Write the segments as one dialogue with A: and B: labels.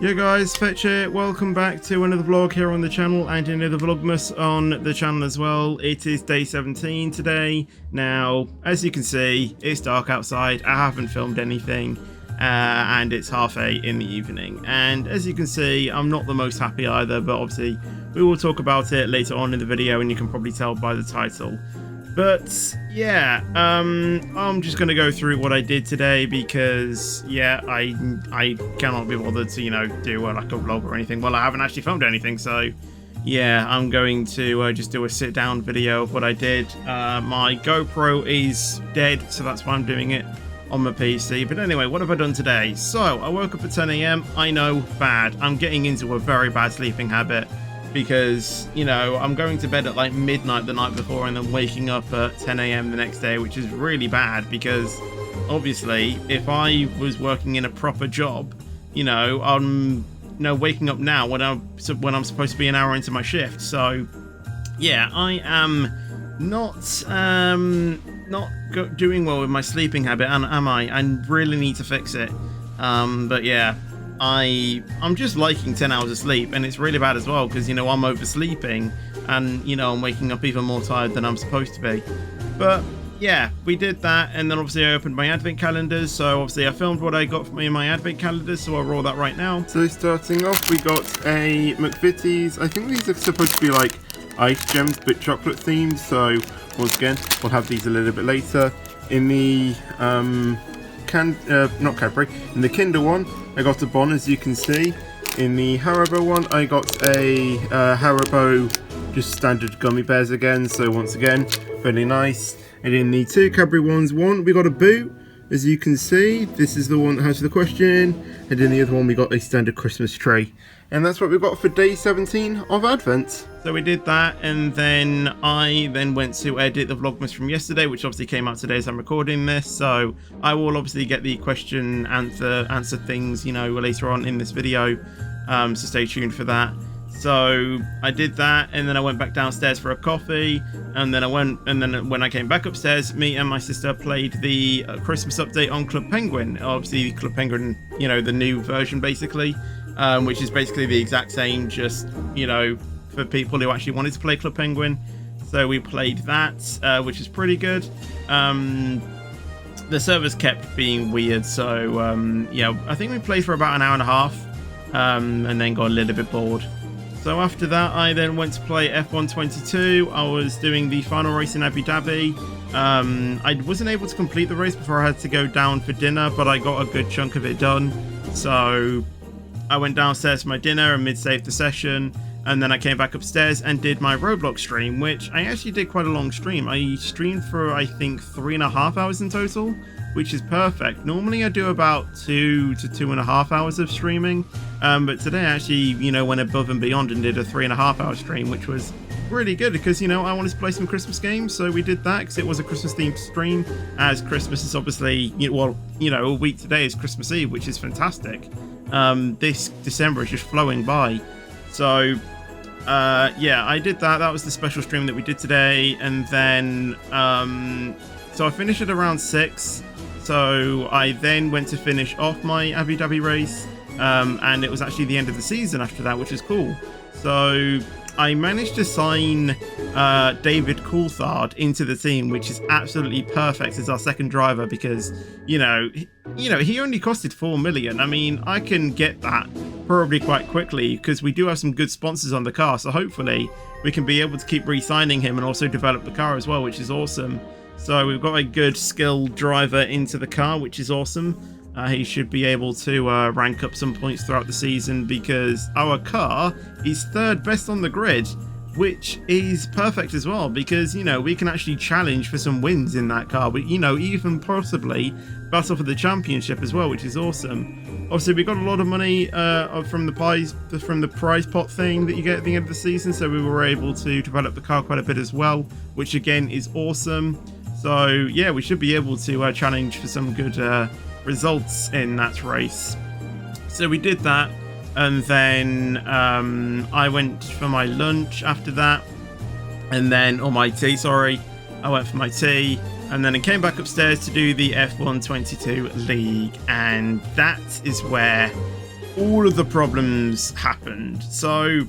A: Yo guys, Fetchy, welcome back to another vlog here on the channel and another Vlogmas on the channel as well. It is day 17 today. Now, as you can see, it's dark outside. I haven't filmed anything and it's 8:30 in the evening. And as you can see, I'm not the most happy either, but obviously we will talk about it later on in the video and you can probably tell by the title. But yeah, I'm just gonna go through what I did today because yeah, I cannot be bothered to, you know, do like a vlog or anything. Well, I haven't actually filmed anything, so yeah, I'm going to just do a sit-down video of what I did. My GoPro is dead, so that's why I'm doing it on my PC. But anyway, what have I done today? So I woke up at 10 AM. I know, bad. I'm getting into a very bad sleeping habit. Because, you know, I'm going to bed at like midnight the night before and then waking up at 10 AM the next day, which is really bad because obviously if I was working in a proper job, you know, I'm waking up now when I'm supposed to be an hour into my shift. So yeah, I am not doing well with my sleeping habit, am I? I really need to fix it. But yeah. I'm just liking 10 hours of sleep, and it's really bad as well because, you know, I'm oversleeping and, you know, I'm waking up even more tired than I'm supposed to be. But yeah, we did that, and then obviously I opened my advent calendars, so obviously I filmed what I got from in my advent calendars, so I'll roll that right now. So starting off, we got a McVitie's. I think these are supposed to be like ice gems but chocolate themed, so once again we'll have these a little bit later. In the not Cadbury, in the Kinder one I got a Bon, as you can see. In the Haribo one I got a Haribo just standard gummy bears again, so once again very nice. And in the two Cadbury ones, one we got a boot, as you can see. This is the one that has the question, and in the other one we got a standard Christmas tree. And that's what we've got for day 17 of Advent. So we did that, and then I went to edit the Vlogmas from yesterday, which obviously came out today as I'm recording this. So I will obviously get the question answer things, you know, later on in this video. So stay tuned for that. So I did that, and then I went back downstairs for a coffee, and then when I came back upstairs, me and my sister played the Christmas update on Club Penguin. Obviously Club Penguin, you know, the new version basically, which is basically the exact same, just, you know, for people who actually wanted to play Club Penguin. So we played that, which is pretty good. The servers kept being weird, so yeah, I think we played for about an hour and a half, and then got a little bit bored. So after that, I then went to play F1 22. I was doing the final race in Abu Dhabi. I wasn't able to complete the race before I had to go down for dinner, but I got a good chunk of it done. So I went downstairs for my dinner and mid-saved the session, and then I came back upstairs and did my Roblox stream, which I actually did quite a long stream. I streamed for, I think, 3.5 hours in total, which is perfect. Normally I do about 2 to 2.5 hours of streaming, but today I actually, you know, went above and beyond and did a 3.5 hour stream, which was really good because, you know, I wanted to play some Christmas games, so we did that because it was a Christmas themed stream, as Christmas is obviously, well, you know, a week today is Christmas Eve, which is fantastic. This December is just flowing by. So yeah, I did that. That was the special stream that we did today, and then so I finished at around 6. So I then went to finish off my Abu Dhabi race, and it was actually the end of the season after that, which is cool. So I managed to sign David Coulthard into the team, which is absolutely perfect as our second driver because, you know, he only costed 4 million. I mean, I can get that probably quite quickly because we do have some good sponsors on the car. So hopefully we can be able to keep re-signing him and also develop the car as well, which is awesome. So we've got a good skilled driver into the car, which is awesome. He should be able to rank up some points throughout the season because our car is 3rd best on the grid, which is perfect as well because, you know, we can actually challenge for some wins in that car. We, you know, even possibly battle for the championship as well, which is awesome. Obviously, we got a lot of money from the prize pot thing that you get at the end of the season, so we were able to develop the car quite a bit as well, which again is awesome. So yeah, we should be able to challenge for some good results in that race. So we did that, and then I went for my lunch after that, and then my tea. Sorry, I went for my tea. And then I came back upstairs to do the F122 League, and that is where all of the problems happened. So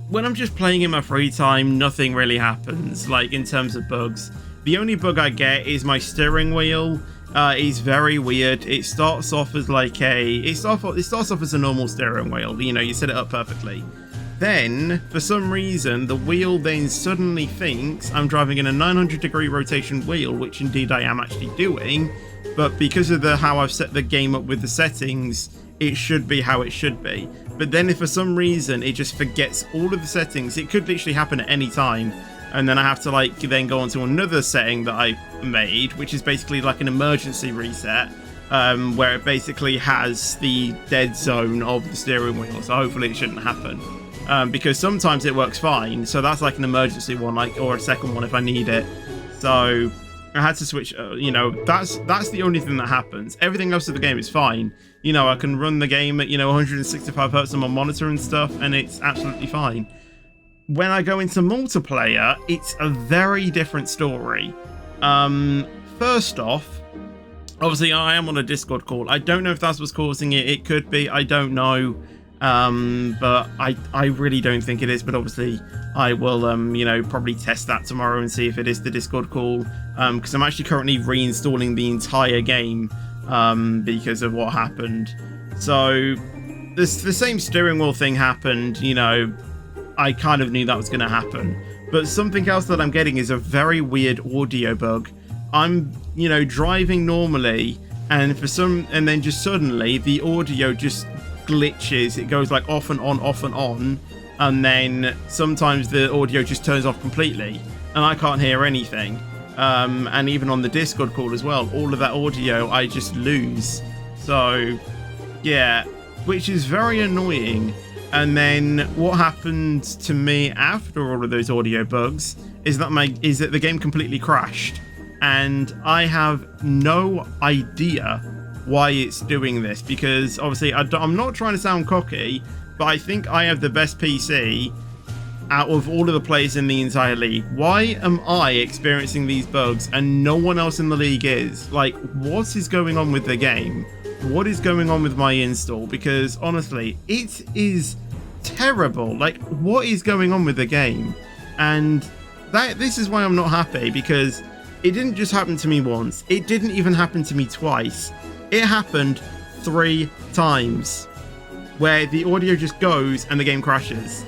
A: when I'm just playing in my free time, nothing really happens, like in terms of bugs. The only bug I get is my steering wheel. It's very weird. It starts off as like it starts off as a normal steering wheel. You know, you set it up perfectly. Then, for some reason, the wheel then suddenly thinks I'm driving in a 900-degree rotation wheel, which indeed I am actually doing, but because of how I've set the game up with the settings, it should be how it should be. But then if for some reason it just forgets all of the settings, it could literally happen at any time, and then I have to then go on to another setting that I made, which is basically like an emergency reset, where it basically has the dead zone of the steering wheel, so hopefully it shouldn't happen. Because sometimes it works fine, so that's like an emergency one, or a second one if I need it. So I had to switch. You know, that's the only thing that happens. Everything else of the game is fine. You know, I can run the game at 165 hertz on my monitor and stuff, and it's absolutely fine. When I go into multiplayer, it's a very different story. First off, obviously I am on a Discord call. I don't know if that's what's causing it. It could be. I don't know. But I really don't think it is, but obviously I will probably test that tomorrow and see if it is the Discord call, because I'm actually currently reinstalling the entire game because of what happened. So the same steering wheel thing happened. I kind of knew that was going to happen, but something else that I'm getting is a very weird audio bug. I'm driving normally, and then just suddenly the audio just glitches. It goes like off and on, and then sometimes the audio just turns off completely and I can't hear anything, and even on the Discord call as well, all of that audio I just lose. So yeah, which is very annoying. And then what happened to me after all of those audio bugs is that the game completely crashed, and I have no idea why it's doing this, because obviously I'm not trying to sound cocky, but I think I have the best PC out of all of the players in the entire league. Why am I experiencing these bugs and no one else in the league is? Like, what is going on with the game? What is going on with my install? Because honestly, it is terrible. Like, what is going on with the game? And this is why I'm not happy, because it didn't just happen to me once. It didn't even happen to me twice. It happened 3 times where the audio just goes and the game crashes.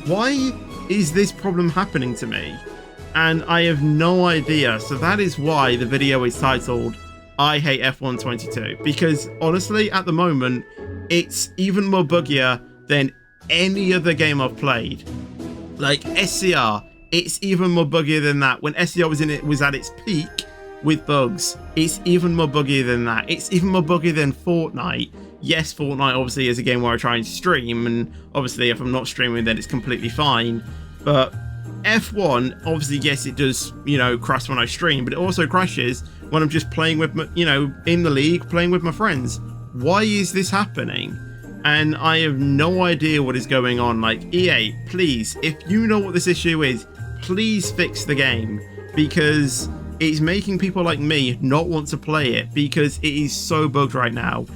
A: Why is this problem happening to me? And I have no idea. So that is why the video is titled I Hate F122, because honestly at the moment it's even more buggier than any other game I've played. Like SCR, it's even more buggier than that. When SCR was at its peak with bugs, it's even more buggy than that. It's even more buggy than Fortnite. Yes, Fortnite obviously is a game where I try and stream, and obviously if I'm not streaming then it's completely fine. But F1, obviously, yes, it does, crash when I stream, but it also crashes when I'm just playing with, in the league, playing with my friends. Why is this happening? And I have no idea what is going on. Like, EA, please, if you know what this issue is, please fix the game, because it's making people like me not want to play it, because it is so bugged right now.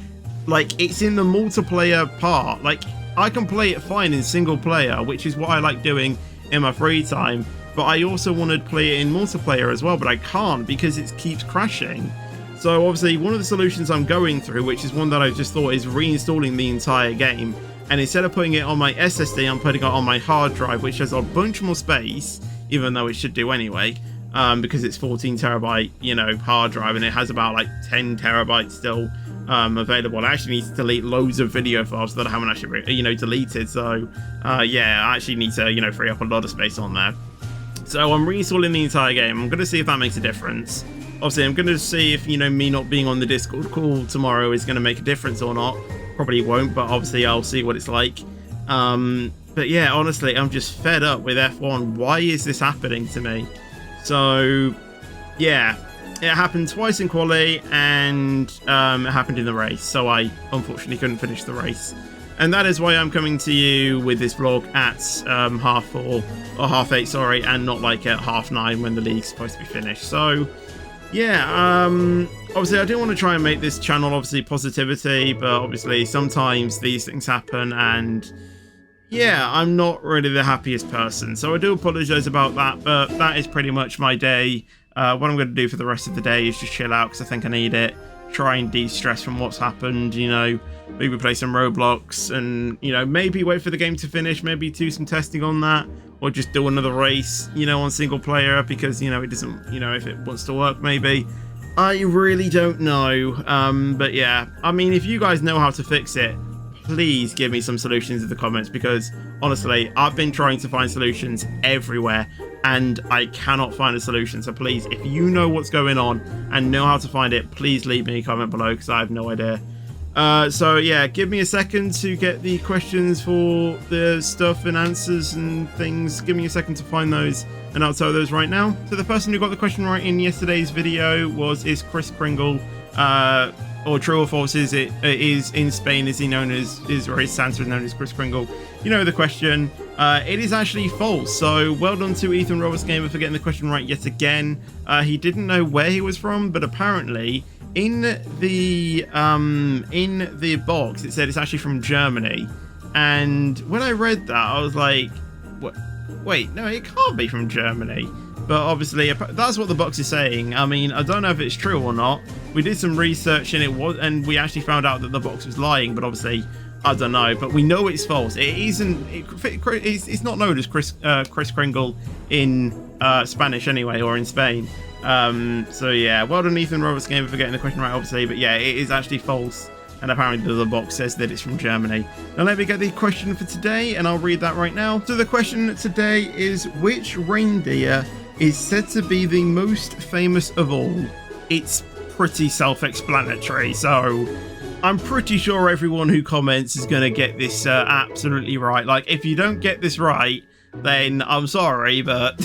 A: Like, it's in the multiplayer part. Like, I can play it fine in single player, which is what I like doing in my free time, but I also want to play it in multiplayer as well, but I can't because it keeps crashing. So obviously one of the solutions I'm going through, which is one that I just thought, is reinstalling the entire game, and instead of putting it on my SSD, I'm putting it on my hard drive, which has a bunch more space, even though it should do anyway, because it's 14 terabyte, hard drive, and it has about like 10 terabytes still available. I actually need to delete loads of video files that I haven't actually, deleted. So yeah, I actually need to, free up a lot of space on there. So I'm reinstalling the entire game. I'm going to see if that makes a difference. Obviously, I'm going to see if, you know, me not being on the Discord call tomorrow is going to make a difference or not. Probably won't, but obviously I'll see what it's like. But yeah, honestly, I'm just fed up with F1. Why is this happening to me? So, yeah, it happened twice in quali, and it happened in the race. So I unfortunately couldn't finish the race. And that is why I'm coming to you with this vlog at 4:30, or 8:30, sorry, and not like at 9:30 when the league's supposed to be finished. So, yeah, obviously I do want to try and make this channel obviously positivity, but obviously sometimes these things happen, and yeah, I'm not really the happiest person. So I do apologize about that, but that is pretty much my day. What I'm going to do for the rest of the day is just chill out, because I think I need it. Try and de-stress from what's happened, you know, maybe play some Roblox, and, you know, maybe wait for the game to finish, maybe do some testing on that, or just do another race, you know, on single player, because, you know, it doesn't, you know, if it wants to work, maybe. I really don't know, but yeah, I mean, if you guys know how to fix it, please give me some solutions in the comments, because honestly, I've been trying to find solutions everywhere and I cannot find a solution. So please, if you know what's going on and know how to find it, please leave me a comment below, because I have no idea. So yeah, give me a second to get the questions for the stuff and answers and things. Give me a second to find those, and I'll tell those right now. So the person who got the question right in yesterday's video is Chris Kringle. Or true or false, is it is in Spain, is he known as, or his Santa is known as Chris Kringle? You know the question. It is actually false. So well done to Ethan Roberts Gamer for getting the question right yet again. He didn't know where he was from, but apparently in the box it said it's actually from Germany. And when I read that, I was like, what? Wait, no, it can't be from Germany. But obviously, that's what the box is saying. I mean, I don't know if it's true or not. We did some research, and we actually found out that the box was lying. But obviously, I don't know. But we know it's false. It isn't. It's not known as Chris Kringle in Spanish anyway, or in Spain. So yeah, well done, Ethan Roberts Gamer, for getting the question right, obviously. But yeah, it is actually false. And apparently the box says that it's from Germany. Now let me get the question for today, and I'll read that right now. So the question today is, which reindeer is said to be the most famous of all? It's pretty self-explanatory, so I'm pretty sure everyone who comments is going to get this absolutely right. Like, if you don't get this right, then I'm sorry, but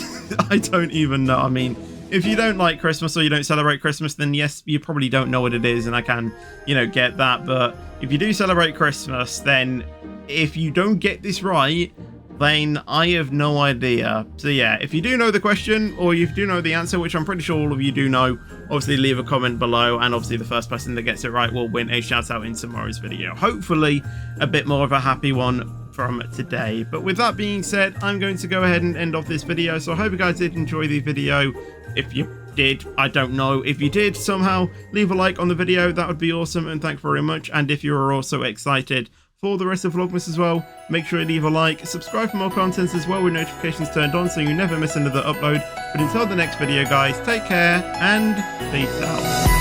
A: I don't even know. I mean, if you don't like Christmas or you don't celebrate Christmas, then yes, you probably don't know what it is, and I can, you know, get that. But if you do celebrate Christmas, then if you don't get this right, then I have no idea. So yeah, if you do know the question, or you do know the answer, which I'm pretty sure all of you do know, obviously leave a comment below, and obviously the first person that gets it right will win a shout out in tomorrow's video. Hopefully a bit more of a happy one from today. But with that being said, I'm going to go ahead and end off this video. So I hope you guys did enjoy the video. If you did, I don't know. If you did somehow, leave a like on the video. That would be awesome, and thank you very much. And if you're also excited for the rest of Vlogmas as well, make sure you leave a like, subscribe for more content as well with notifications turned on so you never miss another upload. But until the next video, guys, take care and peace out.